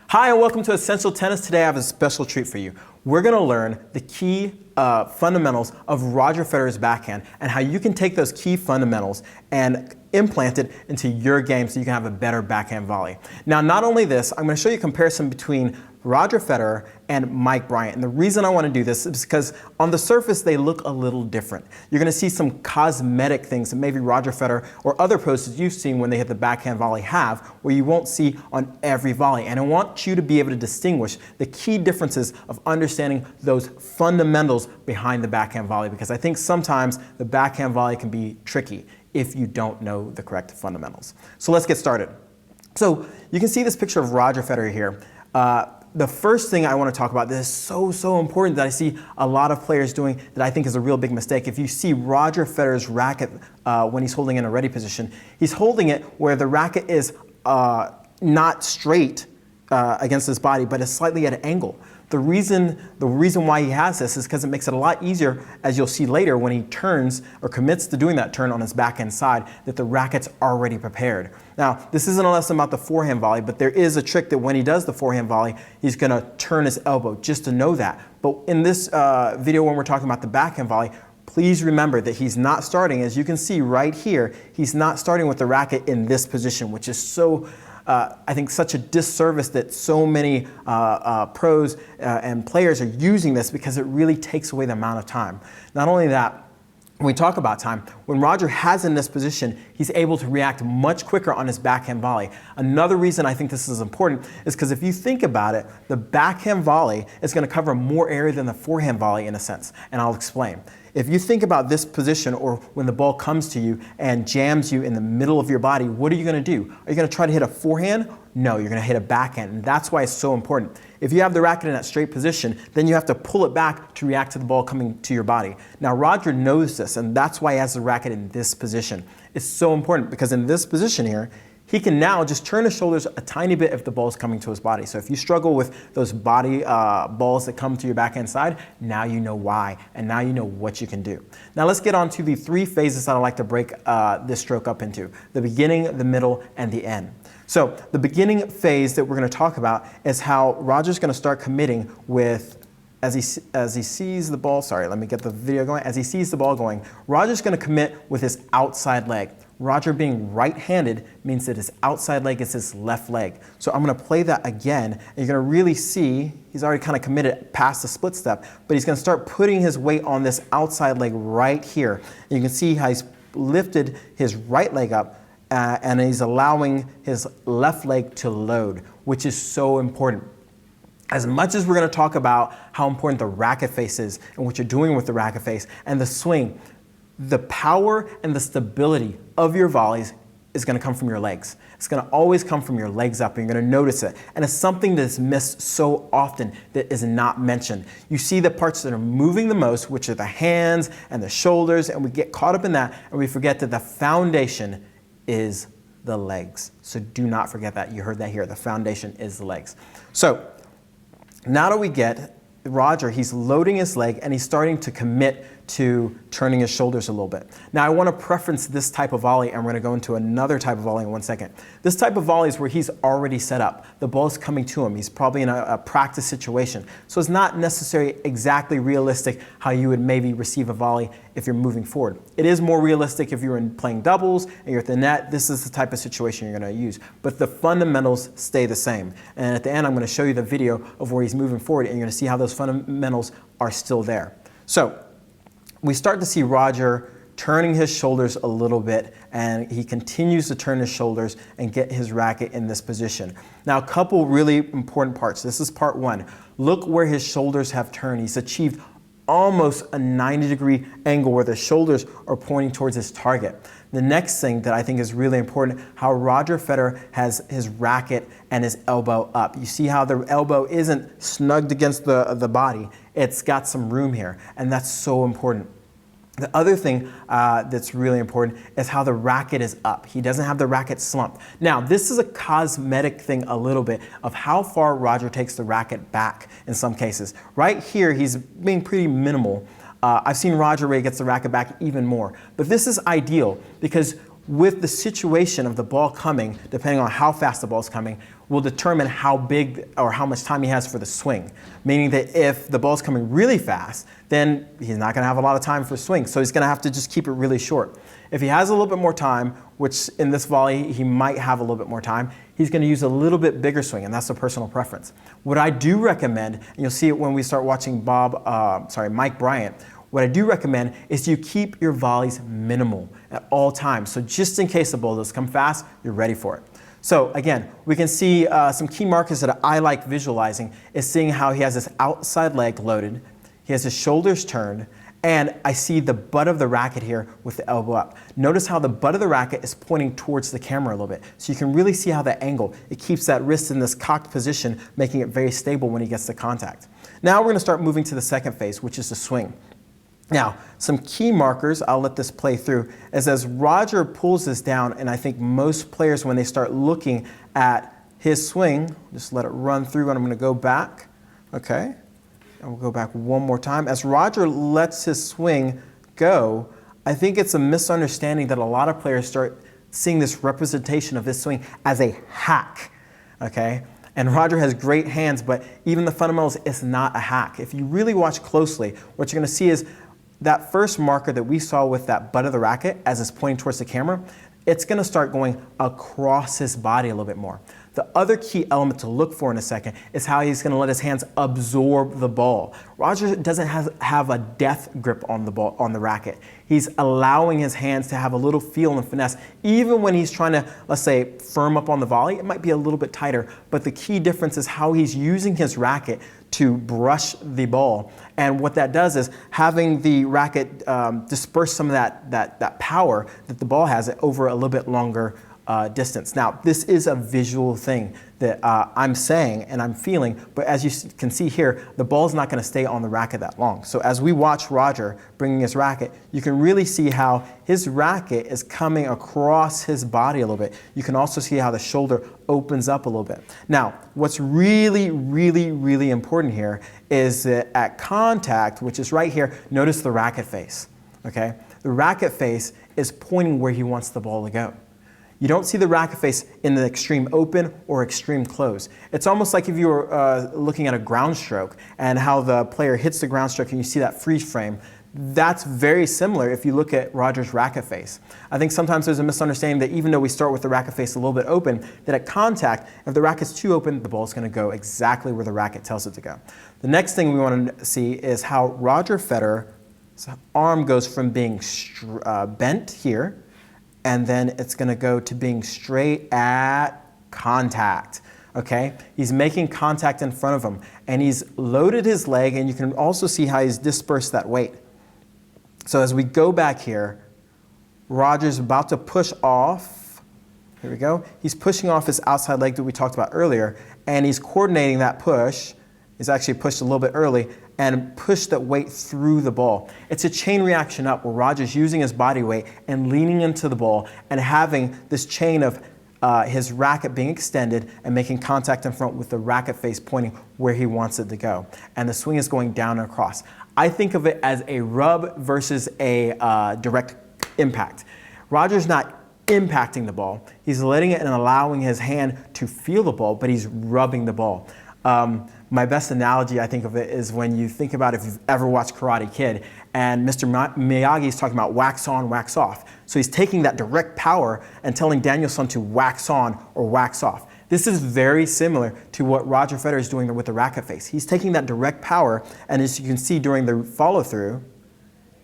Hi and welcome to Essential Tennis. Today I have a special treat for you. We're going to learn the key fundamentals of Roger Federer's backhand and how you can take those key fundamentals and implant it into your game so you can have a better backhand volley. Now, not only this, I'm going to show you a comparison between Roger Federer and Mike Bryan. And the reason I want to do this is because on the surface they look a little different. You're going to see some cosmetic things that maybe Roger Federer or other pros that you've seen when they hit the backhand volley have, where you won't see on every volley. And I want you to be able to distinguish the key differences of understanding those fundamentals behind the backhand volley, because I think sometimes the backhand volley can be tricky if you don't know the correct fundamentals. So let's get started. So you can see this picture of Roger Federer here. The first thing I want to talk about that is so important that I see a lot of players doing that I think is a real big mistake. If you see Roger Federer's racket when he's holding in a ready position, he's holding it where the racket is not straight against his body, but is slightly at an angle. The reason why he has this is because it makes it a lot easier, as you'll see later, when he turns or commits to doing that turn on his backhand side, that the racket's already prepared. Now, this isn't a lesson about the forehand volley, but there is a trick that when he does the forehand volley, he's going to turn his elbow, just to know that. But in this video, when we're talking about the backhand volley, please remember that he's not starting, as you can see right here, he's not starting with the racket in this position, which is so I think such a disservice that so many pros and players are using this, because it really takes away the amount of time. Not only that, when we talk about time, when Roger has in this position, he's able to react much quicker on his backhand volley. Another reason I think this is important is because if you think about it, the backhand volley is going to cover more area than the forehand volley in a sense, and I'll explain. If you think about this position, or when the ball comes to you and jams you in the middle of your body, what are you going to do? Are you going to try to hit a forehand? No, you're going to hit a backhand, and that's why it's so important. If you have the racket in that straight position, then you have to pull it back to react to the ball coming to your body. Now, Roger knows this, and that's why he has the racket in this position. It's so important because in this position here, he can now just turn his shoulders a tiny bit if the ball is coming to his body. So if you struggle with those body balls that come to your backhand side, now you know why, and now you know what you can do. Now let's get on to the three phases that I like to break this stroke up into: the beginning, the middle, and the end. So the beginning phase that we're going to talk about is how Roger's going to start committing with, as he sees the ball, sorry, let me get the video going. As he sees the ball going, Roger's going to commit with his outside leg. Roger being right-handed means that his outside leg is his left leg. So I'm going to play that again, and you're going to really see he's already kind of committed past the split step, but he's going to start putting his weight on this outside leg right here. And you can see how he's lifted his right leg up, and he's allowing his left leg to load, which is so important. As much as we're going to talk about how important the racket face is and what you're doing with the racket face and the swing, the power and the stability of your volleys is going to come from your legs. It's going to always come from your legs up, and you're going to notice it. And it's something that's missed so often that is not mentioned. You see the parts that are moving the most, which are the hands and the shoulders, and we get caught up in that, and we forget that the foundation is the legs. So do not forget that. You heard that here. The foundation is the legs. So now that we get Roger, he's loading his leg and he's starting to commit to turning his shoulders a little bit. Now I want to preference this type of volley, and we're going to go into another type of volley in 1 second. This type of volley is where he's already set up. The ball's coming to him. He's probably in a practice situation. So it's not necessarily exactly realistic how you would maybe receive a volley if you're moving forward. It is more realistic if you're playing doubles and you're at the net. This is the type of situation you're going to use. But the fundamentals stay the same. And at the end, I'm going to show you the video of where he's moving forward, and you're going to see how those fundamentals are still there. So we start to see Roger turning his shoulders a little bit, and he continues to turn his shoulders and get his racket in this position. Now, a couple really important parts. This is part one. Look where his shoulders have turned. He's achieved almost a 90-degree angle where the shoulders are pointing towards his target. The next thing that I think is really important, how Roger Federer has his racket and his elbow up. You see how the elbow isn't snugged against the body. It's got some room here, and that's so important. The other thing that's really important is how the racket is up. He doesn't have the racket slumped. Now, this is a cosmetic thing a little bit of how far Roger takes the racket back in some cases. Right here, he's being pretty minimal. I've seen Roger where he gets the racket back even more. But this is ideal because with the situation of the ball coming, depending on how fast the ball is coming, will determine how big or how much time he has for the swing. Meaning that if the ball's coming really fast, then he's not going to have a lot of time for swing. So he's going to have to just keep it really short. If he has a little bit more time, which in this volley he might have a little bit more time, he's going to use a little bit bigger swing, and that's a personal preference. What I do recommend, and you'll see it when we start watching Mike Bryan, what I do recommend is you keep your volleys minimal at all times. So just in case the ball does come fast, you're ready for it. So again, we can see some key markers that I like visualizing is seeing how he has his outside leg loaded, he has his shoulders turned, and I see the butt of the racket here with the elbow up. Notice how the butt of the racket is pointing towards the camera a little bit. So you can really see how that angle, it keeps that wrist in this cocked position, making it very stable when he gets to contact. Now we're going to start moving to the second phase, which is the swing. Now, some key markers, I'll let this play through, is as Roger pulls this down, and I think most players, when they start looking at his swing, just let it run through, and I'm going to go back, okay? And we'll go back one more time. As Roger lets his swing go, I think it's a misunderstanding that a lot of players start seeing this representation of this swing as a hack, okay? And Roger has great hands, but even the fundamentals, it's not a hack. If you really watch closely, what you're going to see is that first marker that we saw with that butt of the racket as it's pointing towards the camera, it's going to start going across his body a little bit more. The other key element to look for in a second is how he's going to let his hands absorb the ball. Roger doesn't have a death grip on the ball, on the racket. He's allowing his hands to have a little feel and finesse. Even when he's trying to, let's say, firm up on the volley, it might be a little bit tighter, but the key difference is how he's using his racket to brush the ball. And what that does is having the racket disperse some of that power that the ball has over a little bit longer distance. Now, this is a visual thing that I'm saying and I'm feeling, but as you can see here, the ball's not going to stay on the racket that long. So as we watch Roger bringing his racket, you can really see how his racket is coming across his body a little bit. You can also see how the shoulder opens up a little bit. Now, what's really, really, really important here is that at contact, which is right here, notice the racket face, okay? The racket face is pointing where he wants the ball to go. You don't see the racket face in the extreme open or extreme close. It's almost like if you were looking at a ground stroke and how the player hits the ground stroke and you see that freeze frame. That's very similar if you look at Roger's racket face. I think sometimes there's a misunderstanding that even though we start with the racket face a little bit open, that at contact, if the racket's too open, the ball's going to go exactly where the racket tells it to go. The next thing we want to see is how Roger Federer's arm goes from being bent here, and then it's going to go to being straight at contact, okay? He's making contact in front of him, and he's loaded his leg, and you can also see how he's dispersed that weight. So as we go back here, Roger's about to push off. Here we go. He's pushing off his outside leg that we talked about earlier, and he's coordinating that push. He's actually pushed a little bit early and pushed that weight through the ball. It's a chain reaction up where Roger's using his body weight and leaning into the ball and having this chain of his racket being extended and making contact in front with the racket face pointing where he wants it to go. And the swing is going down and across. I think of it as a rub versus a direct impact. Roger's not impacting the ball. He's letting it and allowing his hand to feel the ball, but he's rubbing the ball. My best analogy, I think of it, is when you think about if you've ever watched Karate Kid and Mr. Miyagi is talking about wax on, wax off. So he's taking that direct power and telling Daniel-san to wax on or wax off. This is very similar to what Roger Federer is doing with the racket face. He's taking that direct power, and as you can see during the follow-through,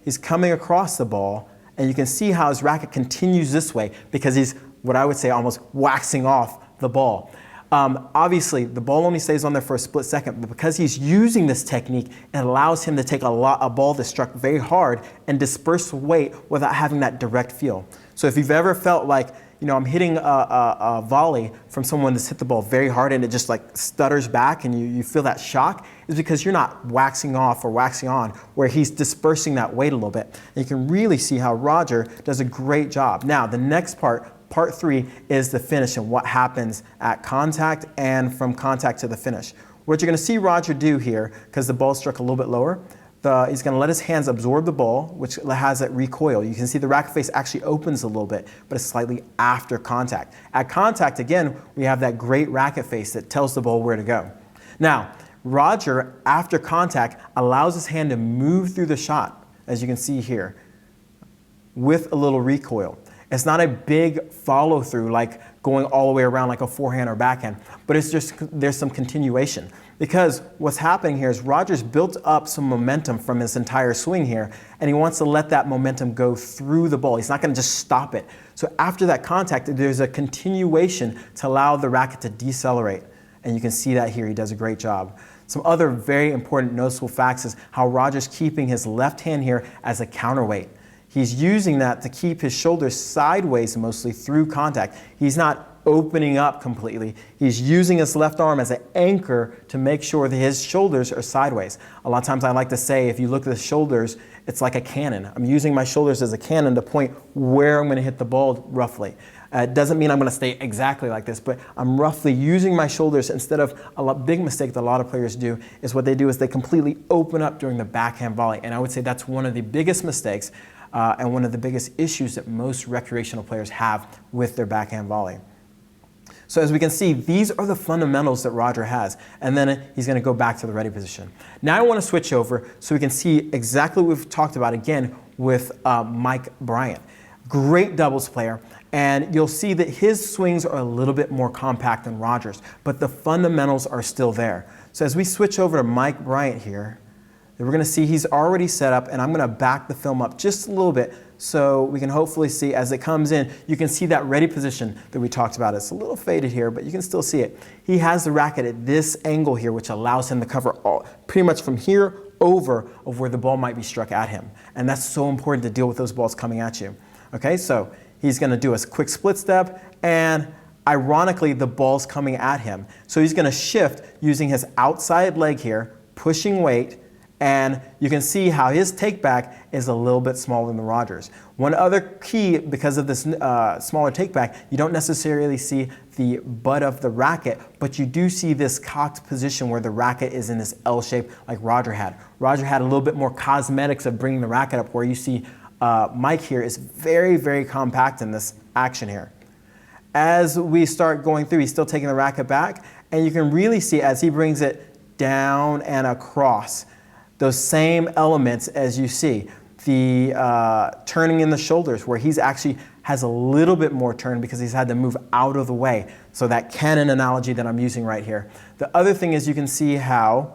he's coming across the ball, and you can see how his racket continues this way because he's, what I would say, almost waxing off the ball. Obviously, the ball only stays on there for a split second, but because he's using this technique, it allows him to take a ball that's struck very hard and disperse weight without having that direct feel. So if you've ever felt like, you know, I'm hitting a volley from someone that's hit the ball very hard and it just like stutters back and you feel that shock, is because you're not waxing off or waxing on, where he's dispersing that weight a little bit. And you can really see how Roger does a great job. Now, the next part 3, is the finish and what happens at contact and from contact to the finish. What you're going to see Roger do here, because the ball struck a little bit lower, He's going to let his hands absorb the ball, which has that recoil. You can see the racket face actually opens a little bit, but it's slightly after contact. At contact, again, we have that great racket face that tells the ball where to go. Now, Roger, after contact, allows his hand to move through the shot, as you can see here, with a little recoil. It's not a big follow-through like going all the way around like a forehand or backhand, but it's just there's some continuation. Because what's happening here is Roger's built up some momentum from his entire swing here, and he wants to let that momentum go through the ball. He's not going to just stop it. So after that contact, there's a continuation to allow the racket to decelerate. And you can see that here. He does a great job. Some other very important noticeable facts is how Roger's keeping his left hand here as a counterweight. He's using that to keep his shoulders sideways mostly through contact. He's not opening up completely. He's using his left arm as an anchor to make sure that his shoulders are sideways. A lot of times I like to say, if you look at the shoulders, it's like a cannon. I'm using my shoulders as a cannon to point where I'm going to hit the ball roughly. It doesn't mean I'm going to stay exactly like this, but I'm roughly using my shoulders instead of big mistake that a lot of players do is what they do is they completely open up during the backhand volley. And I would say that's one of the biggest mistakes and one of the biggest issues that most recreational players have with their backhand volley. So as we can see, these are the fundamentals that Roger has, and then he's going to go back to the ready position. Now I want to switch over so we can see exactly what we've talked about again with Mike Bryan. Great doubles player, and you'll see that his swings are a little bit more compact than Roger's, but the fundamentals are still there. So as we switch over to Mike Bryan here, we're going to see he's already set up, and I'm going to back the film up just a little bit so we can hopefully see as it comes in, you can see that ready position that we talked about. It's a little faded here, but you can still see it. He has the racket at this angle here, which allows him to cover pretty much from here over of where the ball might be struck at him. And that's so important to deal with those balls coming at you. Okay, so he's going to do a quick split step, and ironically, the ball's coming at him. So he's going to shift using his outside leg here, pushing weight, and you can see how his takeback is a little bit smaller than the Roger's. One other key, because of this smaller takeback, you don't necessarily see the butt of the racket, but you do see this cocked position where the racket is in this L shape like Roger had. Roger had a little bit more cosmetics of bringing the racket up, where you see Mike here is very, very compact in this action here. As we start going through, he's still taking the racket back, and you can really see as he brings it down and across, those same elements as you see. The turning in the shoulders, where he's actually has a little bit more turn because he's had to move out of the way. So that cannon analogy that I'm using right here. The other thing is you can see how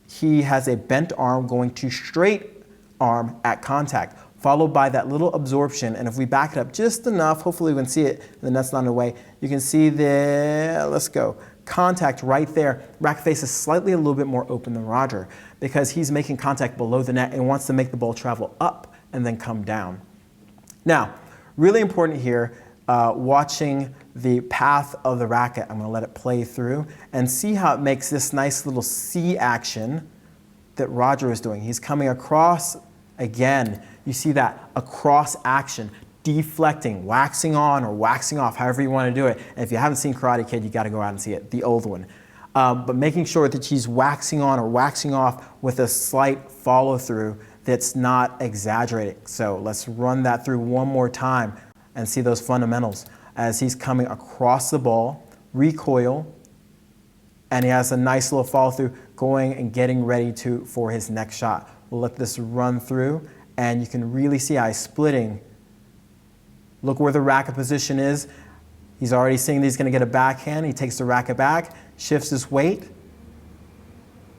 he has a bent arm going to straight arm at contact, followed by that little absorption. And if we back it up just enough, hopefully we can see it, and the net's not in the way, you can see the, let's go, contact right there. Racket face is slightly a little bit more open than Roger because he's making contact below the net and wants to make the ball travel up and then come down. Now, really important here, watching the path of the racket. I'm going to let it play through and see how it makes this nice little C action that Roger is doing. He's coming across again. You see that across action, deflecting, waxing on or waxing off, however you want to do it. And if you haven't seen Karate Kid, you got to go out and see it, the old one. But making sure that she's waxing on or waxing off with a slight follow through that's not exaggerating. So let's run that through one more time and see those fundamentals as he's coming across the ball, recoil, and he has a nice little follow through going and getting ready for his next shot. We'll let this run through, and you can really see how he's splitting. Look where the racket position is. He's already seeing that he's going to get a backhand. He takes the racket back, shifts his weight,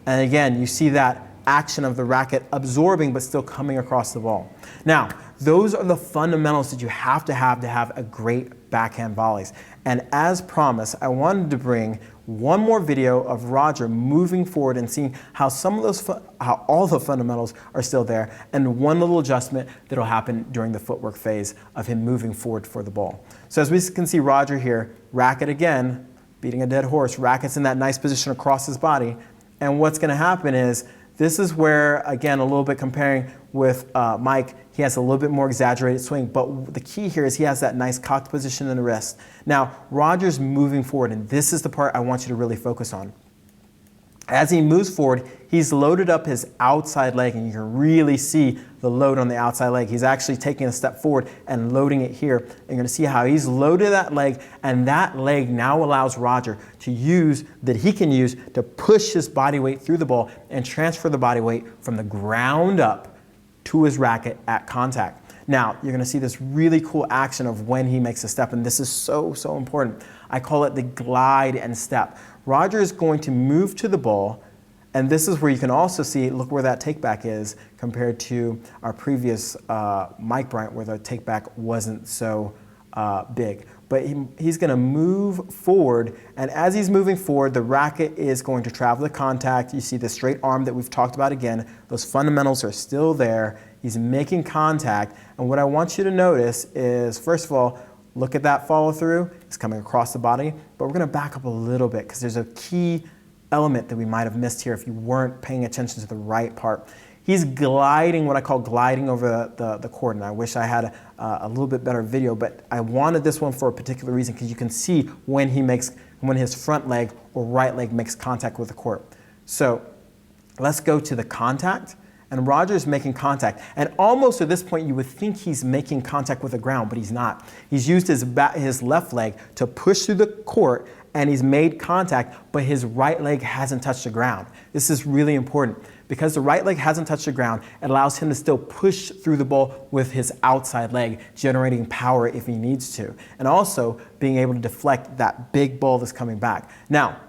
and again, you see that action of the racket absorbing but still coming across the ball. Now, those are the fundamentals that you have to have a great backhand volleys. And as promised, I wanted to bring one more video of Roger moving forward and seeing how some of those, how all the fundamentals are still there, and one little adjustment that'll happen during the footwork phase of him moving forward for the ball. So as we can see Roger here, racket again, beating a dead horse, racket's in that nice position across his body, and what's going to happen is this is where, again, a little bit comparing with Mike, he has a little bit more exaggerated swing, but the key here is he has that nice cocked position in the wrist. Now, Roger's moving forward, and this is the part I want you to really focus on. As he moves forward, he's loaded up his outside leg, and you can really see the load on the outside leg. He's actually taking a step forward and loading it here. And you're going to see how he's loaded that leg, and that leg now allows Roger to use, that he can use to push his body weight through the ball and transfer the body weight from the ground up to his racket at contact. Now, you're going to see this really cool action of when he makes a step, and this is so, so important. I call it the glide and step. Roger is going to move to the ball, and this is where you can also see, look where that takeback is compared to our previous Mike Bryan, where the takeback wasn't so big. But he's going to move forward, and as he's moving forward, the racket is going to travel the contact. You see the straight arm that we've talked about again. Those fundamentals are still there. He's making contact, and what I want you to notice is, first of all, look at that follow through. It's coming across the body, but we're going to back up a little bit because there's a key element that we might have missed here if you weren't paying attention to the right part. He's gliding, what I call gliding over the court, and I wish I had a little bit better video, but I wanted this one for a particular reason because you can see when his front leg or right leg makes contact with the court. So let's go to the contact. And Roger's making contact. And almost at this point, you would think he's making contact with the ground, but he's not. He's used his left leg to push through the court, and he's made contact, but his right leg hasn't touched the ground. This is really important. Because the right leg hasn't touched the ground, it allows him to still push through the ball with his outside leg, generating power if he needs to. And also being able to deflect that big ball that's coming back. Now,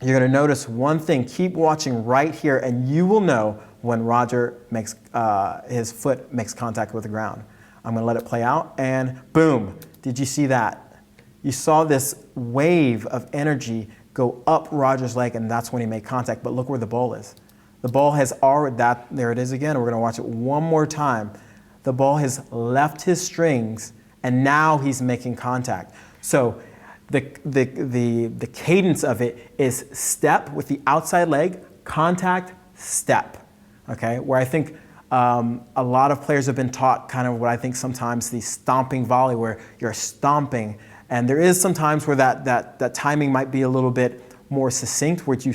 you're going to notice one thing. Keep watching right here, and you will know when Roger makes his foot makes contact with the ground. I'm going to let it play out, and boom. Did you see that? You saw this wave of energy go up Roger's leg, and that's when he made contact. But look where the ball is. The ball has already, there it is again. We're going to watch it one more time. The ball has left his strings, and now he's making contact. So the cadence of it is step with the outside leg, contact, step. Okay, where I think a lot of players have been taught kind of what I think sometimes the stomping volley, where you're stomping, and there is some times where that timing might be a little bit more succinct, where you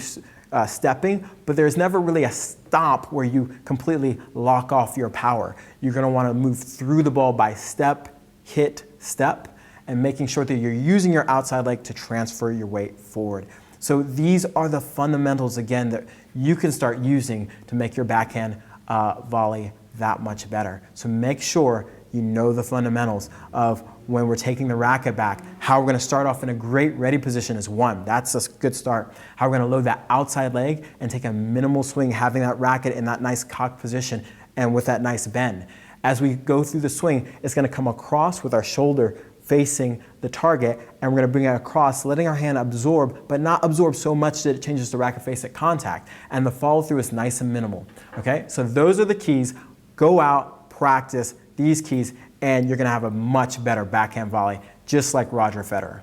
stepping, but there's never really a stomp where you completely lock off your power. You're going to want to move through the ball by step, hit, step, and making sure that you're using your outside leg to transfer your weight forward. So these are the fundamentals, again, that you can start using to make your backhand volley that much better. So make sure you know the fundamentals of when we're taking the racket back, how we're going to start off in a great ready position is one. That's a good start. How we're going to load that outside leg and take a minimal swing, having that racket in that nice cocked position and with that nice bend. As we go through the swing, it's going to come across with our shoulder facing the target, and we're going to bring it across, letting our hand absorb, but not absorb so much that it changes the racket face at contact. And the follow through is nice and minimal. Okay, so those are the keys. Go out, practice these keys, and you're going to have a much better backhand volley, just like Roger Federer.